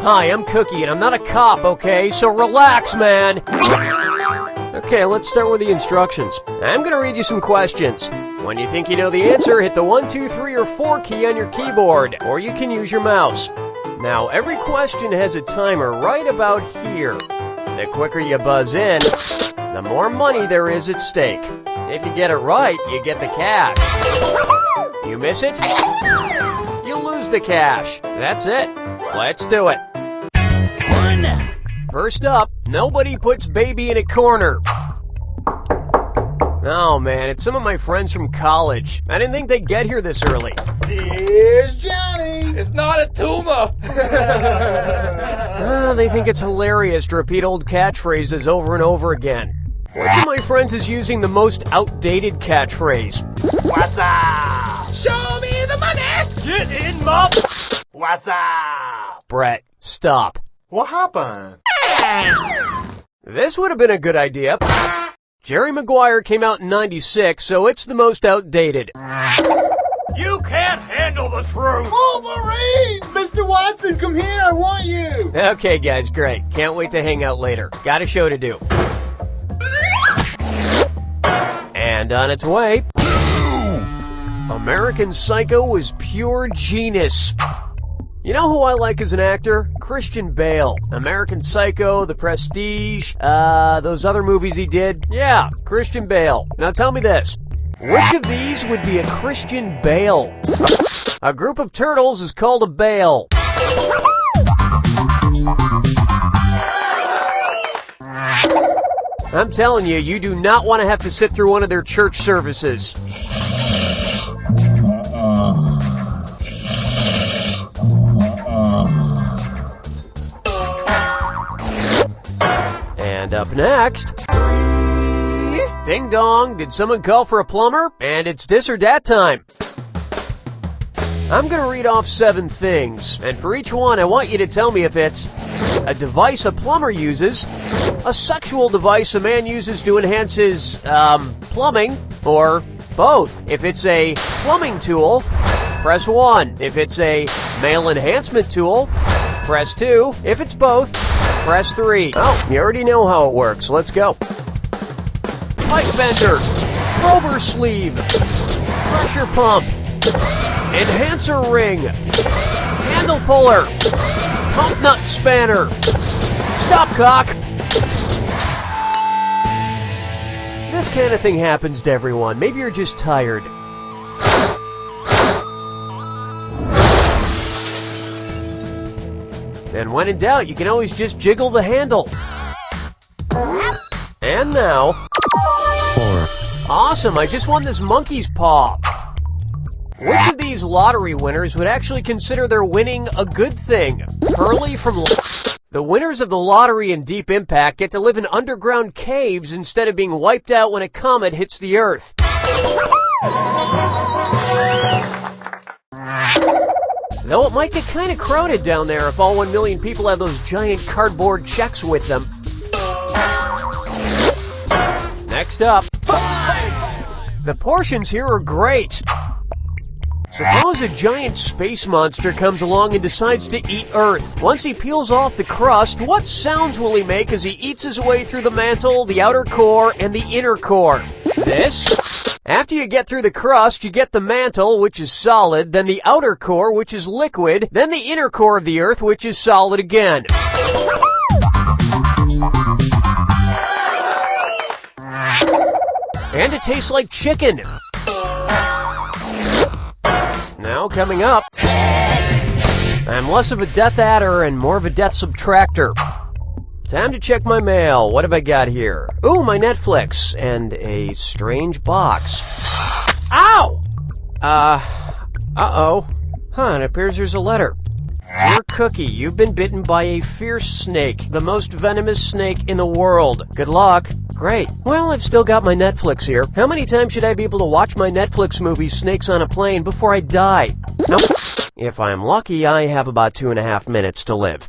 Hi, I'm Cookie, and I'm not a cop, okay? So relax, man! Okay, let's start with the instructions. I'm gonna read you some questions. When you think you know the answer, hit the 1, 2, 3, or 4 key on your keyboard, or you can use your mouse. Now, every question has a timer right about here. The quicker you buzz in, the more money there is at stake. If you get it right, you get the cash. You miss it, you lose the cash. That's it. Let's do it. First up, nobody puts baby in a corner. Oh man, it's some of my friends from college. I didn't think they'd get here this early. Here's Johnny! It's not a tumor! They think it's hilarious to repeat old catchphrases over and over again. Which of my friends is using the most outdated catchphrase? What's up? Show me the money! Get in, mop! What's up? Brett, stop. What happened? This would have been a good idea. Jerry Maguire came out in '96, so it's the most outdated. You can't handle the truth! Wolverine! Mr. Watson, come here, I want you! Okay, guys, great. Can't wait to hang out later. Got a show to do. And on its way, American Psycho is pure genius. You know who I like as an actor? Christian Bale. American Psycho, The Prestige, those other movies he did. Yeah, Christian Bale. Now tell me this. Which of these would be a Christian Bale? A group of turtles is called a bale. I'm telling you, you do not want to have to sit through one of their church services. And up next, ding dong, did someone call for a plumber? And it's this or that time. I'm gonna read off 7 things, and for each one I want you to tell me if it's a device a plumber uses, a sexual device a man uses to enhance his, plumbing, or both. If it's a plumbing tool, press 1. If it's a male enhancement tool, press 2. If it's both, press 3. Oh, you already know how it works. Let's go. Pipe bender, Kroger sleeve, pressure pump, enhancer ring, handle puller, pump nut spanner, stopcock. This kind of thing happens to everyone. Maybe you're just tired. And when in doubt, you can always just jiggle the handle. And now... 4. Awesome, I just won this monkey's paw. Which of these lottery winners would actually consider their winning a good thing? Hurley from... The winners of the lottery in Deep Impact get to live in underground caves instead of being wiped out when a comet hits the Earth. Though it might get kind of crowded down there if all 1 million people have those giant cardboard checks with them. Next up, 5! The portions here are great. Suppose a giant space monster comes along and decides to eat Earth. Once he peels off the crust, what sounds will he make as he eats his way through the mantle, the outer core, and the inner core? This? After you get through the crust, you get the mantle, which is solid, then the outer core, which is liquid, then the inner core of the Earth, which is solid again. And it tastes like chicken. Now coming up, I'm less of a death adder and more of a death subtractor. Time to check my mail. What have I got here? Ooh, my Netflix and a strange box. Ow! Uh-oh. Huh, it appears there's a letter. Dear Cookie, you've been bitten by a fierce snake, the most venomous snake in the world. Good luck. Great. Well, I've still got my Netflix here. How many times should I be able to watch my Netflix movie Snakes on a Plane before I die? Nope. If I'm lucky, I have about 2.5 minutes to live.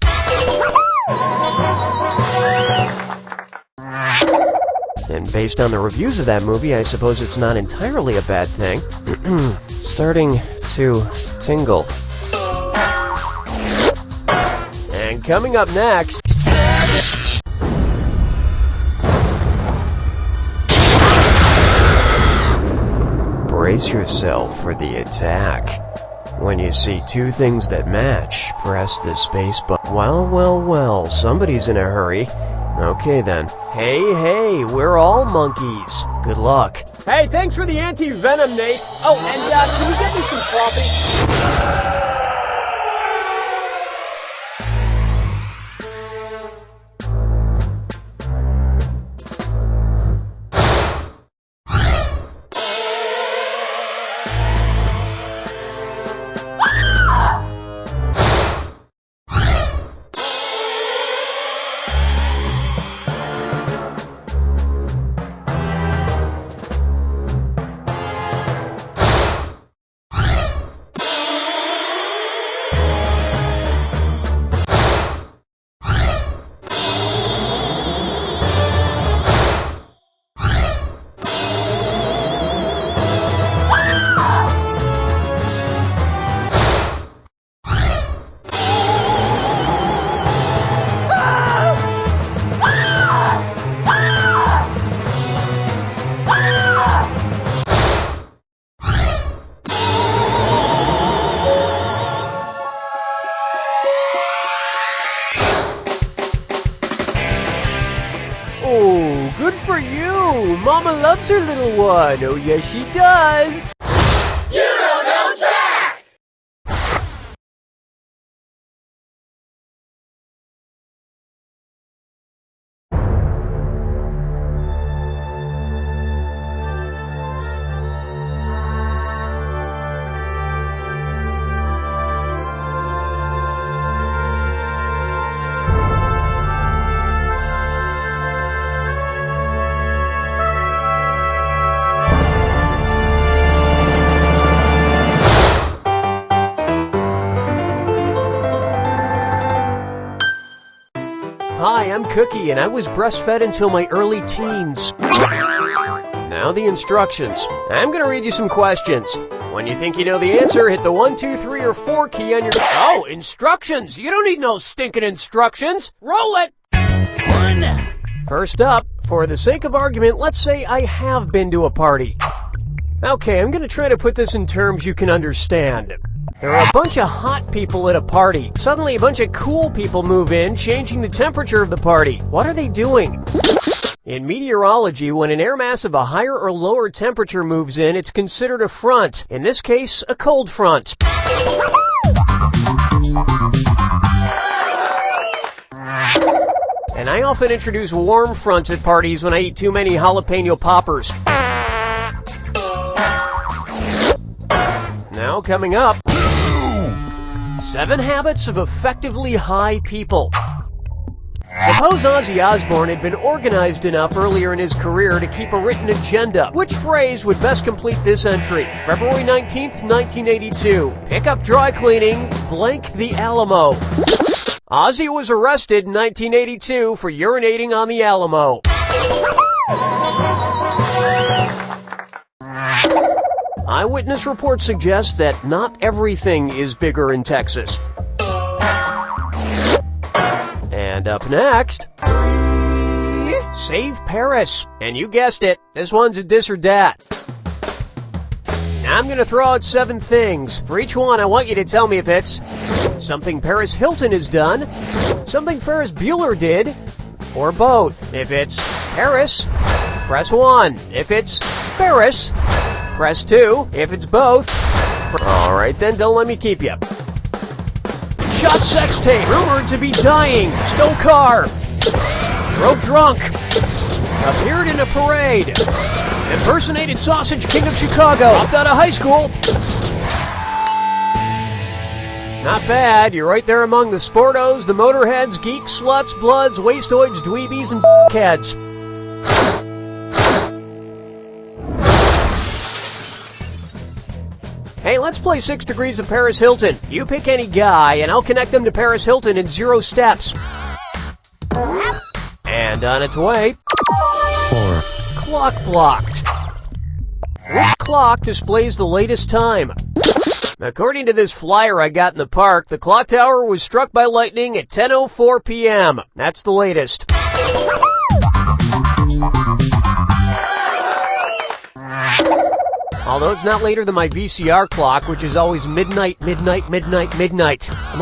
And based on the reviews of that movie, I suppose it's not entirely a bad thing. Starting to tingle. And coming up next... Brace yourself for the attack. When you see two things that match, press the space button. Well, somebody's in a hurry. Okay then. Hey, we're all monkeys. Good luck. Hey, thanks for the anti-venom, Nate. Oh, and can you get me some coffee? Oh, good for you! Mama loves her little one. Oh, yes, she does. You don't know Jack! Hi, I'm Cookie, and I was breastfed until my early teens. Now the instructions. I'm gonna read you some questions. When you think you know the answer, hit the 1, 2, 3, or 4 key on your... Oh, instructions! You don't need no stinking instructions! Roll it! First up, for the sake of argument, let's say I have been to a party. Okay, I'm gonna try to put this in terms you can understand. There are a bunch of hot people at a party. Suddenly a bunch of cool people move in, changing the temperature of the party. What are they doing? In meteorology, when an air mass of a higher or lower temperature moves in, it's considered a front. In this case, a cold front. And I often introduce warm fronts at parties when I eat too many jalapeno poppers. Now coming up, 7 habits of effectively high people. Suppose Ozzy Osbourne had been organized enough earlier in his career to keep a written agenda. Which phrase would best complete this entry? February 19th, 1982. Pick up dry cleaning, blank the Alamo. Ozzy was arrested in 1982 for urinating on the Alamo. Eyewitness reports suggest that not everything is bigger in Texas. And up next, save Paris. And you guessed it, this one's a dis or dat. Now I'm gonna throw out 7 things. For each one, I want you to tell me if it's something Paris Hilton has done, something Ferris Bueller did, or both. If it's Paris, press 1. If it's Ferris, press 2. If it's both... Alright then, don't let me keep you. Shot sex tape. Rumored to be dying. Stole car. Drove drunk. Appeared in a parade. Impersonated Sausage King of Chicago. Dropped out of high school. Not bad. You're right there among the sportos, the motorheads, geeks, sluts, bloods, wastoids, dweebies, and heads. Hey, let's play 6 Degrees of Paris Hilton. You pick any guy, and I'll connect them to Paris Hilton in 0 steps. And on its way... 4. Clock blocked. Which clock displays the latest time? According to this flyer I got in the park, the clock tower was struck by lightning at 10:04 p.m. That's the latest. Although it's not later than my VCR clock, which is always midnight. Am I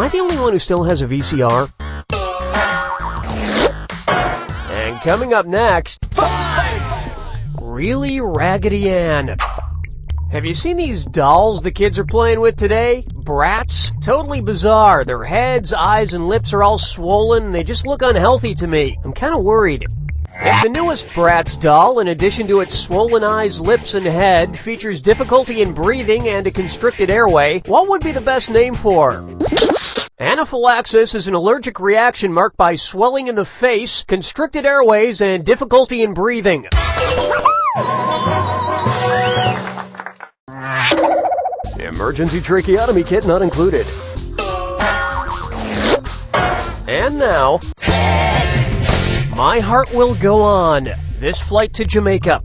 the only one who still has a VCR? And coming up next, Really Raggedy Ann. Have you seen these dolls the kids are playing with today? Brats? Totally bizarre. Their heads, eyes, and lips are all swollen, and they just look unhealthy to me. I'm kind of worried. If the newest Bratz doll, in addition to its swollen eyes, lips, and head, features difficulty in breathing and a constricted airway, what would be the best name for her? Anaphylaxis is an allergic reaction marked by swelling in the face, constricted airways, and difficulty in breathing. Emergency tracheotomy kit not included. And now, My Heart Will Go On, this flight to Jamaica.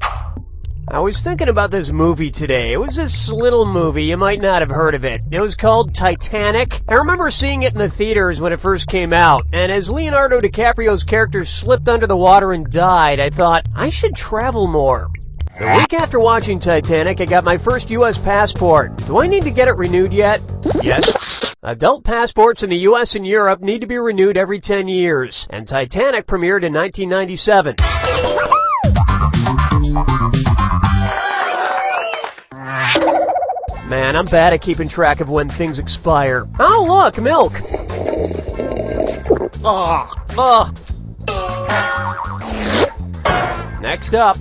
I was thinking about this movie today. It was this little movie, you might not have heard of it. It was called Titanic. I remember seeing it in the theaters when it first came out, and as Leonardo DiCaprio's character slipped under the water and died, I thought, I should travel more. The week after watching Titanic, I got my first U.S. passport. Do I need to get it renewed yet? Yes. Adult passports in the U.S. and Europe need to be renewed every 10 years, and Titanic premiered in 1997. Man, I'm bad at keeping track of when things expire. Oh, look, milk! Next up.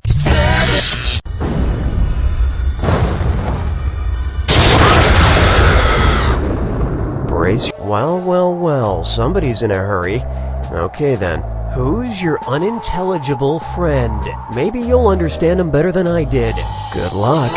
Brace. Well, somebody's in a hurry. Okay then. Who's your unintelligible friend? Maybe you'll understand him better than I did. Good luck.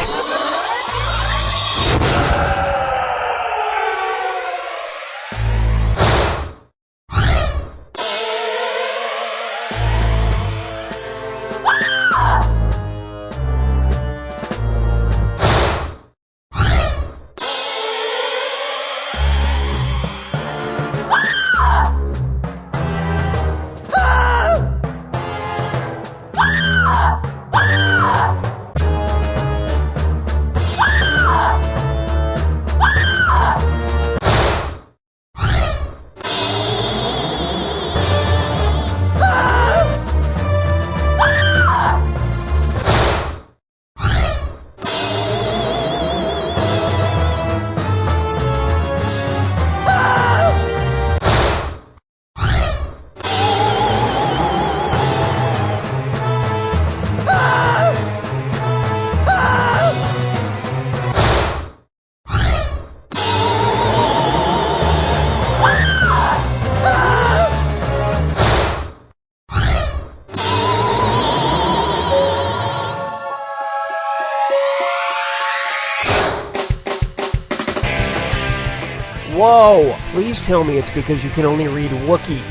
Whoa! Please tell me it's because you can only read Wookiee.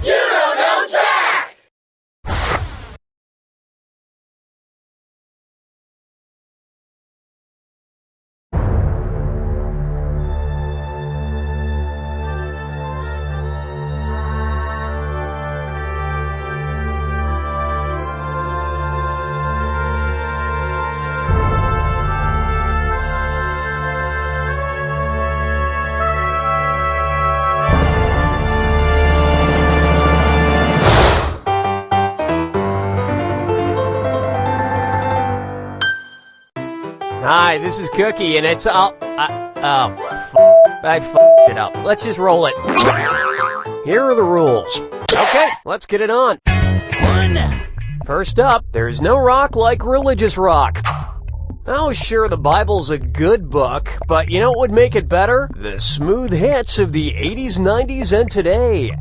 You don't know Jack! Hi, this is Cookie, and it's I f***ed it up. Let's just roll it. Here are the rules. Okay, let's get it on. First up, there's no rock like religious rock. Oh, sure, the Bible's a good book, but you know what would make it better? The smooth hits of the 80s, 90s, and today.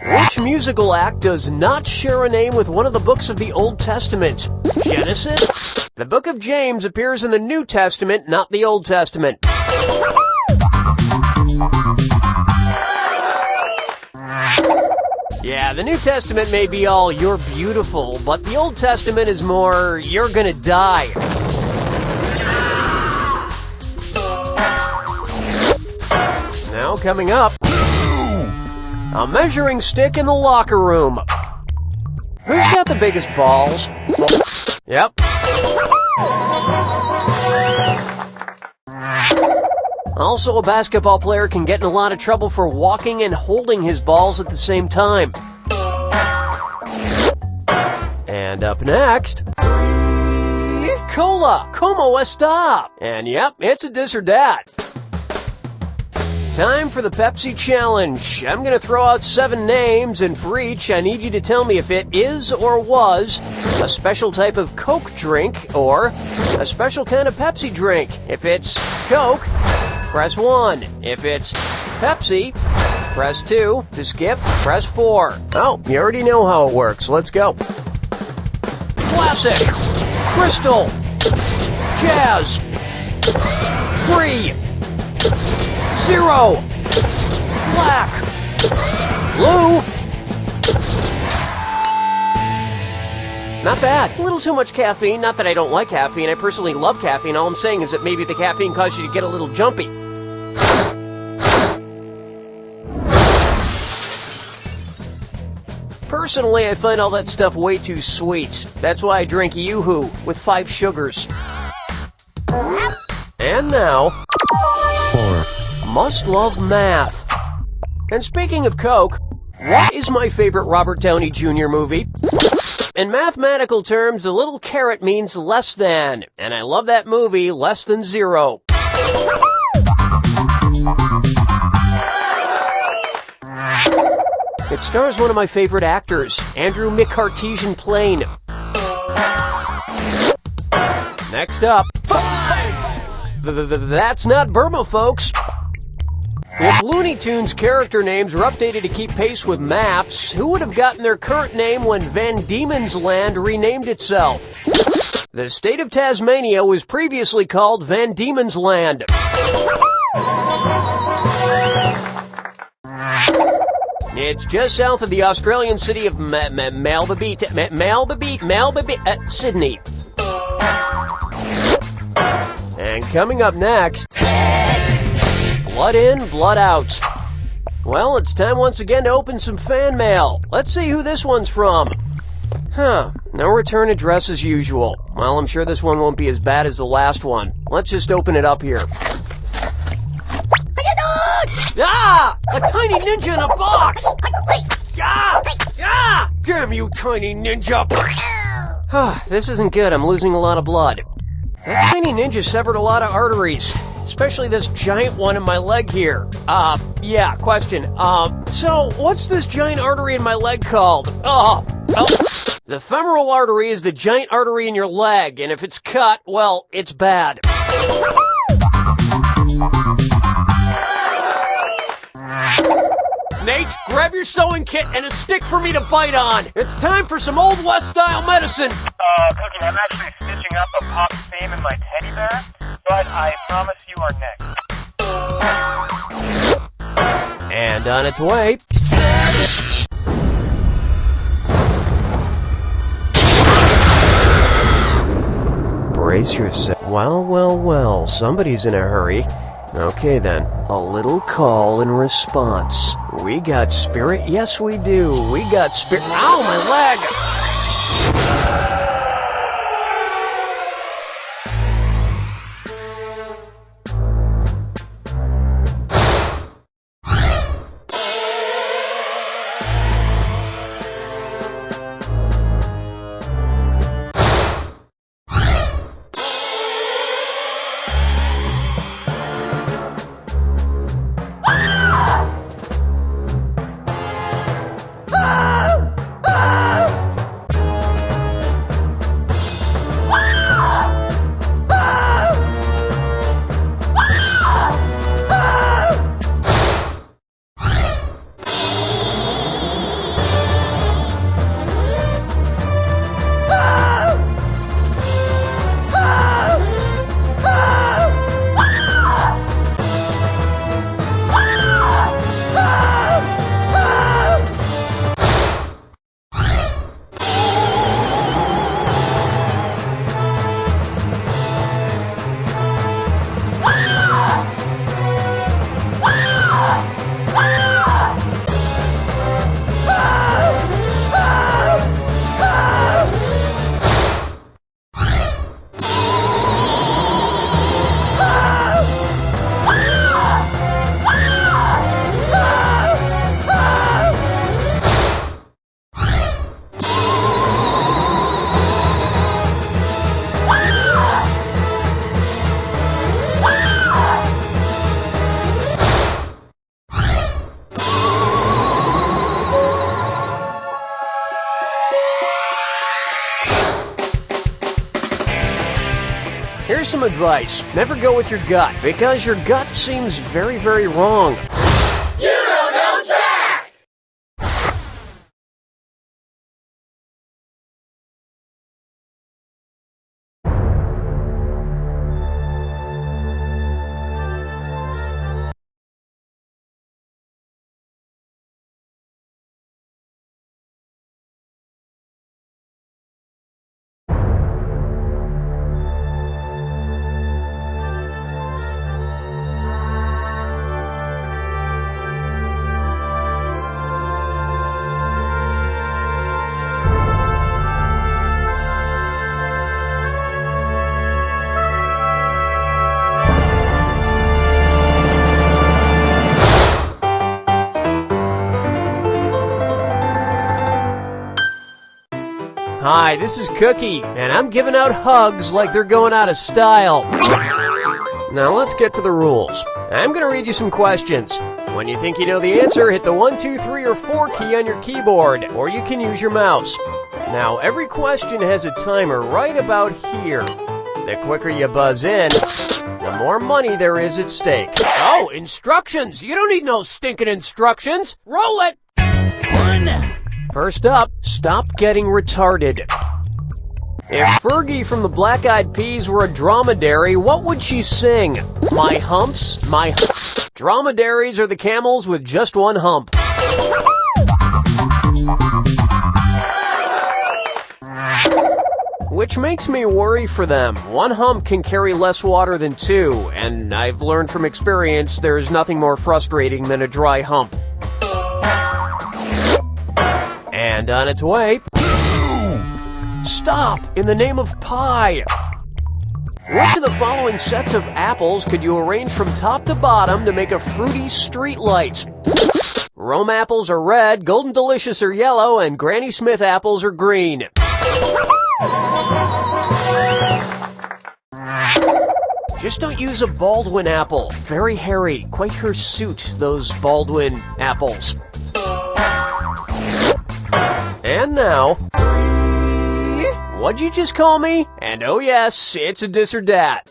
Which musical act does not share a name with one of the books of the Old Testament? Genesis? The book of James appears in the New Testament, not the Old Testament. Yeah, the New Testament may be all, you're beautiful, but the Old Testament is more, you're gonna die. Now coming up, a measuring stick in the locker room. Who's got the biggest balls? Yep. Also, a basketball player can get in a lot of trouble for walking and holding his balls at the same time. And up next, cola, como esta? And yep, it's a this or that. Time for the Pepsi challenge. I'm gonna throw out 7 names, and for each, I need you to tell me if it is or was a special type of Coke drink or a special kind of Pepsi drink. If it's Coke, press 1. If it's Pepsi, press 2. To skip, press 4. Oh, you already know how it works. Let's go. Classic, Crystal, Jazz, Free, Zero, Black, Blue. Not bad. A little too much caffeine. Not that I don't like caffeine. I personally love caffeine. All I'm saying is that maybe the caffeine caused you to get a little jumpy. Personally, I find all that stuff way too sweet. That's why I drink Yoo-Hoo with 5 sugars. And now, 4. Must love math. And speaking of Coke, what is my favorite Robert Downey Jr. movie? In mathematical terms, a little caret means less than, and I love that movie, Less Than Zero. It stars one of my favorite actors, Andrew McCartesian Plain. Next up, that's not Burma, folks. If Looney Tunes character names were updated to keep pace with maps, who would have gotten their current name when Van Diemen's Land renamed itself? The state of Tasmania was previously called Van Diemen's Land. It's just south of the Australian city of Sydney. And coming up next, blood in, blood out. Well, it's time once again to open some fan mail. Let's see who this one's from. No return address as usual. Well, I'm sure this one won't be as bad as the last one. Let's just open it up here. Ah! A tiny ninja in a box! Ah! Ah! Damn you, tiny ninja! This isn't good. I'm losing a lot of blood. That tiny ninja severed a lot of arteries, especially this giant one in my leg here. Yeah, question. So what's this giant artery in my leg called? The femoral artery is the giant artery in your leg, and if it's cut, well, it's bad. Nate, grab your sewing kit and a stick for me to bite on. It's time for some Old West style medicine. Cookie, I'm actually stitching up a pop theme in my teddy bear, but I promise you are next. And on its way. Brace yourself. Well, somebody's in a hurry. Okay then, a little call and response. We got spirit? Yes, we do. We got spirit. Ow, my leg! Here's some advice. Never go with your gut, because your gut seems very, very wrong. You don't know Jack! Hi, this is Cookie, and I'm giving out hugs like they're going out of style. Now let's get to the rules. I'm gonna read you some questions. When you think you know the answer, hit the 1, 2, 3, or 4 key on your keyboard, or you can use your mouse. Now, every question has a timer right about here. The quicker you buzz in, the more money there is at stake. Oh, instructions! You don't need no stinking instructions! Roll it! First up, stop getting retarded. If Fergie from the Black Eyed Peas were a dromedary, what would she sing? My humps, my... Dromedaries are the camels with just one hump. Which makes me worry for them. One hump can carry less water than two, and I've learned from experience there's nothing more frustrating than a dry hump. And on its way... Stop! In the name of pie! Which of the following sets of apples could you arrange from top to bottom to make a fruity street light? Rome apples are red, Golden Delicious are yellow, and Granny Smith apples are green. Just don't use a Baldwin apple. Very hairy, quite hirsute, those Baldwin apples. And now... What'd you just call me? And oh yes, it's a dis or dat.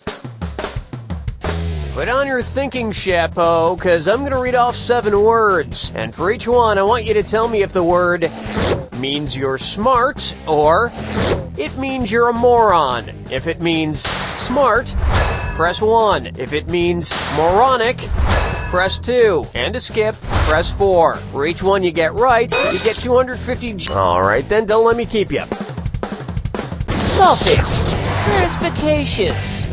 Put on your thinking chapeau, cause I'm gonna read off 7 words. And for each one, I want you to tell me if the word means you're smart, or it means you're a moron. If it means smart, press 1. If it means moronic, press 2. And to skip, press 4. For each one you get right, you get 250 Alright then, don't let me keep you. Suffix. Perspicacious.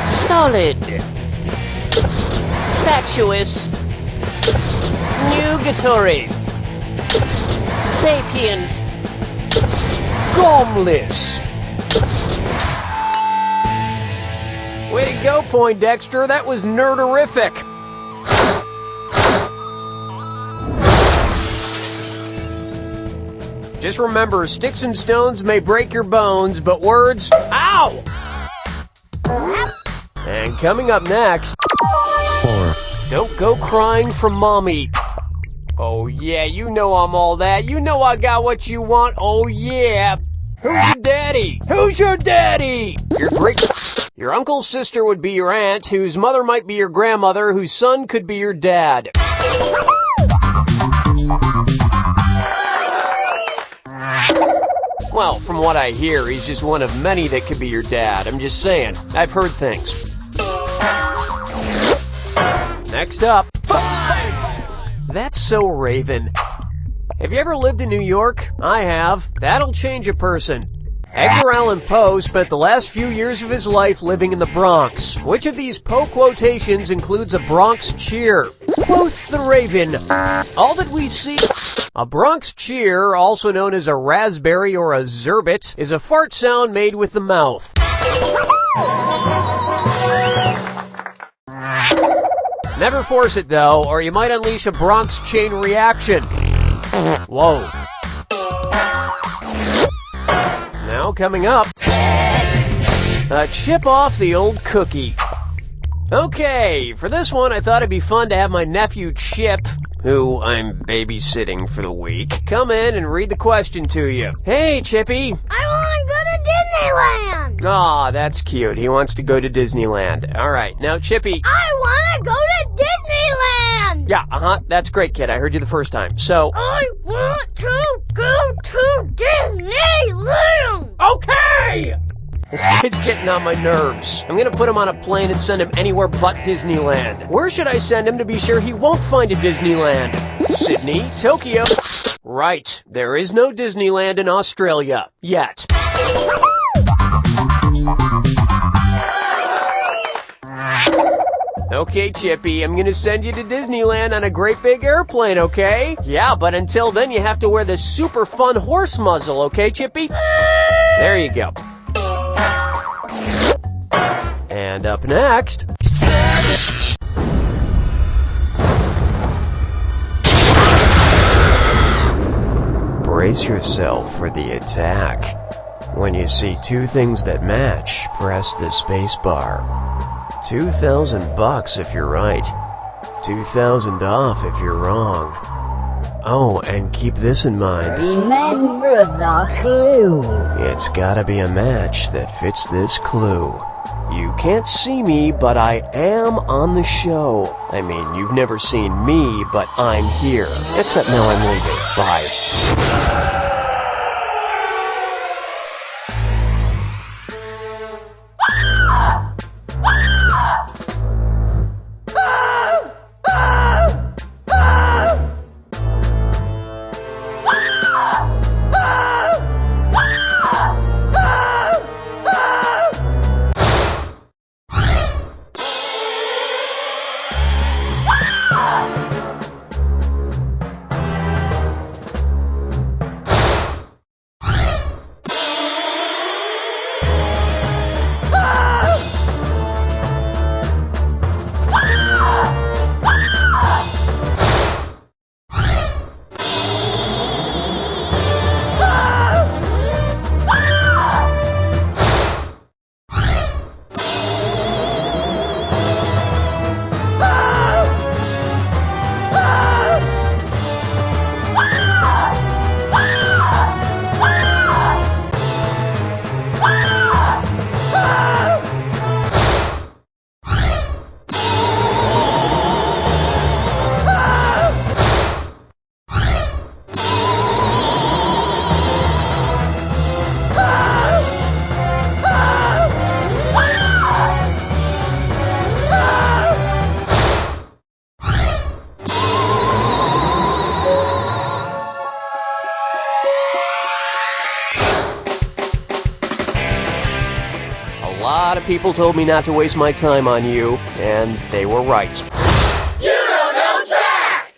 Stolid. Fatuous. Nugatory. Sapient. Gormless. Way to go, Poindexter. That was nerderific. Just remember, sticks and stones may break your bones, but words... Ow! And coming up next... 4. Don't go crying from mommy. Oh yeah, you know I'm all that. You know I got what you want. Oh yeah. Who's your daddy? Who's your daddy? Your uncle's sister would be your aunt, whose mother might be your grandmother, whose son could be your dad. Well, from what I hear, he's just one of many that could be your dad. I'm just saying. I've heard things. Next up. 5! That's so Raven. Have you ever lived in New York? I have. That'll change a person. Edgar Allan Poe spent the last few years of his life living in the Bronx. Which of these Poe quotations includes a Bronx cheer? Quoth the Raven, all that we see... A Bronx cheer, also known as a raspberry or a zerbit, is a fart sound made with the mouth. Never force it, though, or you might unleash a Bronx chain reaction. Whoa. Now coming up, a chip off the old cookie. Okay, for this one I thought it'd be fun to have my nephew Chip, who I'm babysitting for the week, come in and read the question to you. Hey, Chippy. I want to go to Disneyland! Aw, that's cute. He wants to go to Disneyland. Alright, now Chippy... I want to go to Disneyland! Yeah, that's great, kid. I heard you the first time. So... I want to go to Disneyland! Okay! This kid's getting on my nerves. I'm gonna put him on a plane and send him anywhere but Disneyland. Where should I send him to be sure he won't find a Disneyland? Sydney? Tokyo? Right. There is no Disneyland in Australia. Yet. Okay, Chippy, I'm gonna send you to Disneyland on a great big airplane, okay? Yeah, but until then you have to wear this super fun horse muzzle, okay, Chippy? There you go. And up next... Brace yourself for the attack. When you see two things that match, press the space bar. $2,000 if you're right. 2,000 off if you're wrong. Oh, and keep this in mind. Remember the clue. It's gotta be a match that fits this clue. You can't see me, but I am on the show. I mean, you've never seen me, but I'm here. Except now I'm leaving. Bye. A lot of people told me not to waste my time on you, and they were right. You don't know Jack!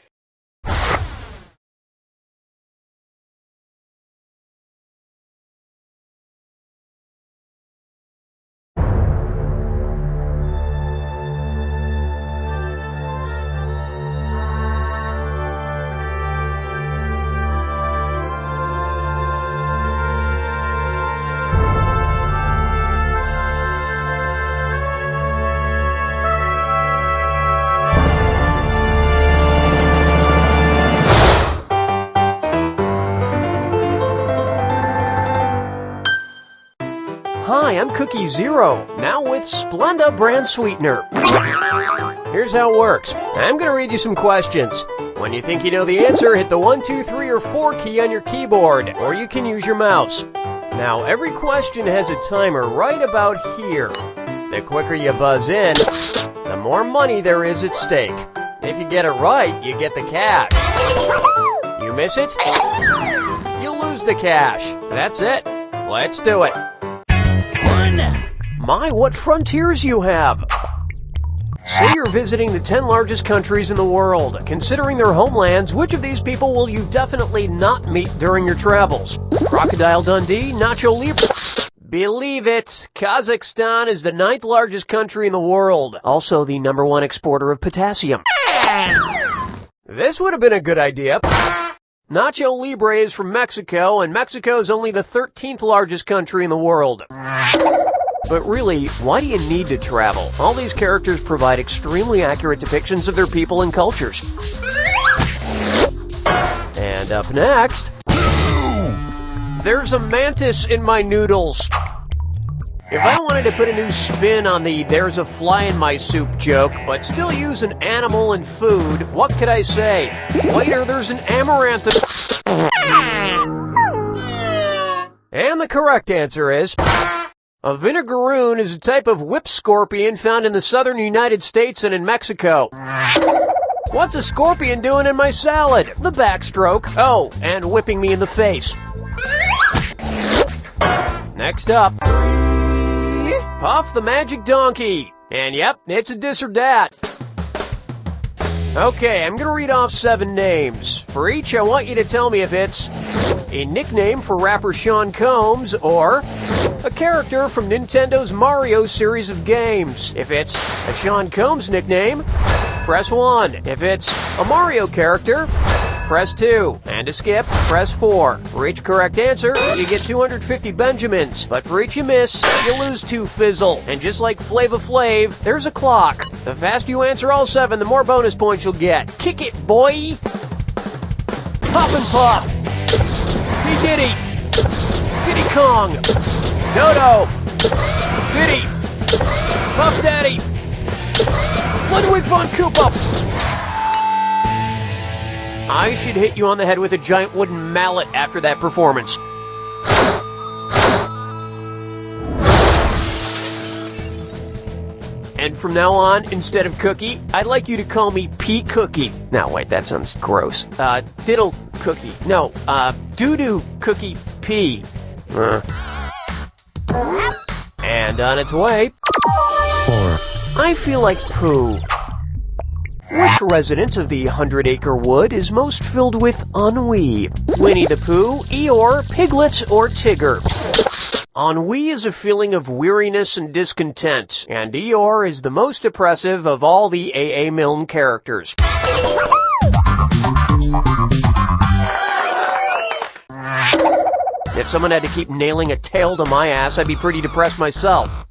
Hi, I'm Cookie Zero, now with Splenda brand sweetener. Here's how it works. I'm gonna read you some questions. When you think you know the answer, hit the 1, 2, 3, or 4 key on your keyboard, or you can use your mouse. Now, every question has a timer right about here. The quicker you buzz in, the more money there is at stake. If you get it right, you get the cash. You miss it, you lose the cash. That's it. Let's do it. My, what frontiers you have! Say you're visiting the 10 largest countries in the world. Considering their homelands, which of these people will you definitely not meet during your travels? Crocodile Dundee, Nacho Libre... Believe it, Kazakhstan is the 9th largest country in the world. Also the #1 exporter of potassium. This would have been a good idea. Nacho Libre is from Mexico, and Mexico is only the 13th largest country in the world. But really, why do you need to travel? All these characters provide extremely accurate depictions of their people and cultures. And up next... There's a mantis in my noodles. If I wanted to put a new spin on the "there's a fly in my soup" joke, but still use an animal and food, what could I say? Later, there's an amaranth. And the correct answer is... a vinegaroon is a type of whip scorpion found in the southern United States and in Mexico. What's a scorpion doing in my salad? The backstroke. Oh, and whipping me in the face. Next up, Puff the Magic Donkey. And yep, it's a dis or dat. Okay, I'm gonna read off 7 names. For each, I want you to tell me if it's a nickname for rapper Sean Combs or a character from Nintendo's Mario series of games. If it's a Sean Combs nickname, press 1. If it's a Mario character, press 2. And to skip, press 4. For each correct answer, you get 250 Benjamins. But for each you miss, you lose 2 Fizzle. And just like Flava Flav, there's a clock. The faster you answer all 7, the more bonus points you'll get. Kick it, boy! Puff and Puff! P. Diddy! Diddy Kong! Dodo! Diddy! Puff Daddy! Ludwig von Koopa! I should hit you on the head with a giant wooden mallet after that performance. And from now on, instead of Cookie, I'd like you to call me P. Cookie. No, wait, that sounds gross. Diddle Cookie. No, Doo-Doo Cookie P. And on its way... 4. I feel like Pooh. Which resident of the 100-acre wood is most filled with ennui? Winnie the Pooh, Eeyore, Piglet, or Tigger? Ennui is a feeling of weariness and discontent, and Eeyore is the most oppressive of all the A.A. Milne characters. If someone had to keep nailing a tail to my ass, I'd be pretty depressed myself.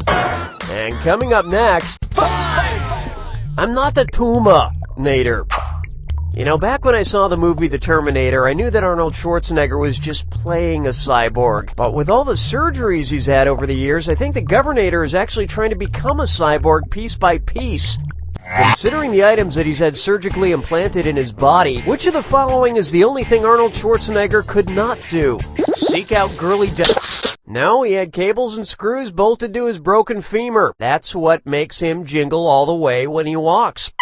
And coming up next... I'm not the Nader. You know, back when I saw the movie The Terminator, I knew that Arnold Schwarzenegger was just playing a cyborg. But with all the surgeries he's had over the years, I think the Governator is actually trying to become a cyborg piece by piece. Considering the items that he's had surgically implanted in his body, which of the following is the only thing Arnold Schwarzenegger could not do? Seek out girly No, he had cables and screws bolted to his broken femur. That's what makes him jingle all the way when he walks.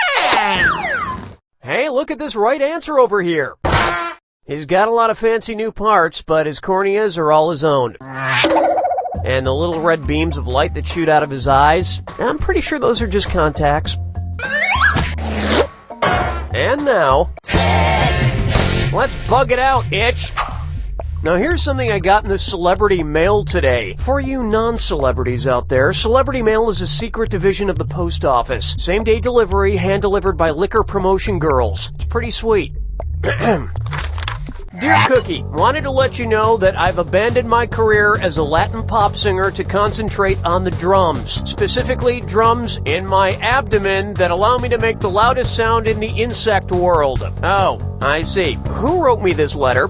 Hey, look at this right answer over here. He's got a lot of fancy new parts, but his corneas are all his own. And the little red beams of light that shoot out of his eyes, I'm pretty sure those are just contacts. And now, let's bug it out, itch. Now here's something I got in the celebrity mail today. For you non-celebrities out there, celebrity mail is a secret division of the post office. Same-day delivery, hand-delivered by liquor promotion girls. It's pretty sweet. Dear Cookie, wanted to let you know that I've abandoned my career as a Latin pop singer to concentrate on the drums. Specifically, drums in my abdomen that allow me to make the loudest sound in the insect world. Oh, I see. Who wrote me this letter?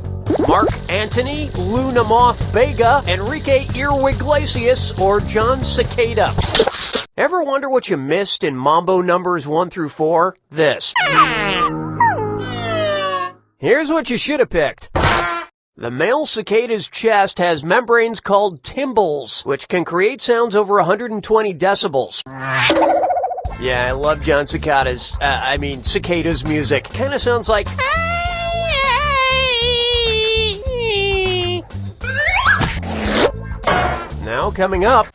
Mark Antony, Luna Moth Bega, Enrique Earwiglesias, or John Cicada? Ever wonder what you missed in Mambo numbers 1 through 4? This. Here's what you should have picked. The male cicada's chest has membranes called tymbals, which can create sounds over 120 decibels. Yeah, I love John Cicada's music. Kinda sounds like... Now coming up...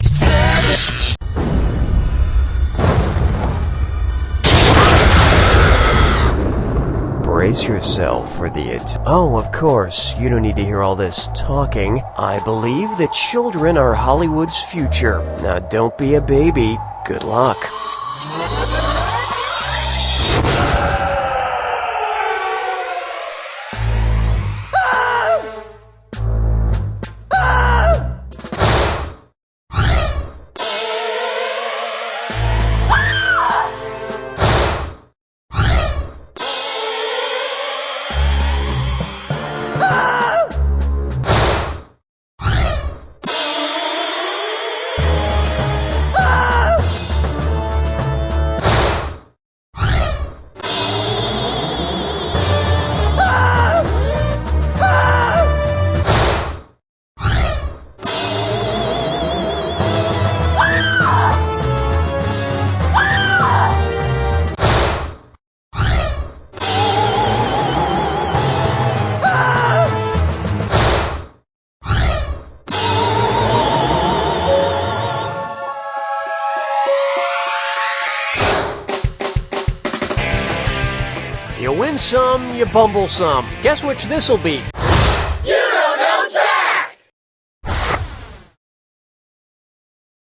Brace yourself for the Oh, of course, you don't need to hear all this talking. I believe that children are Hollywood's future. Now don't be a baby. Good luck. You win some, you bumble some. Guess which this'll be?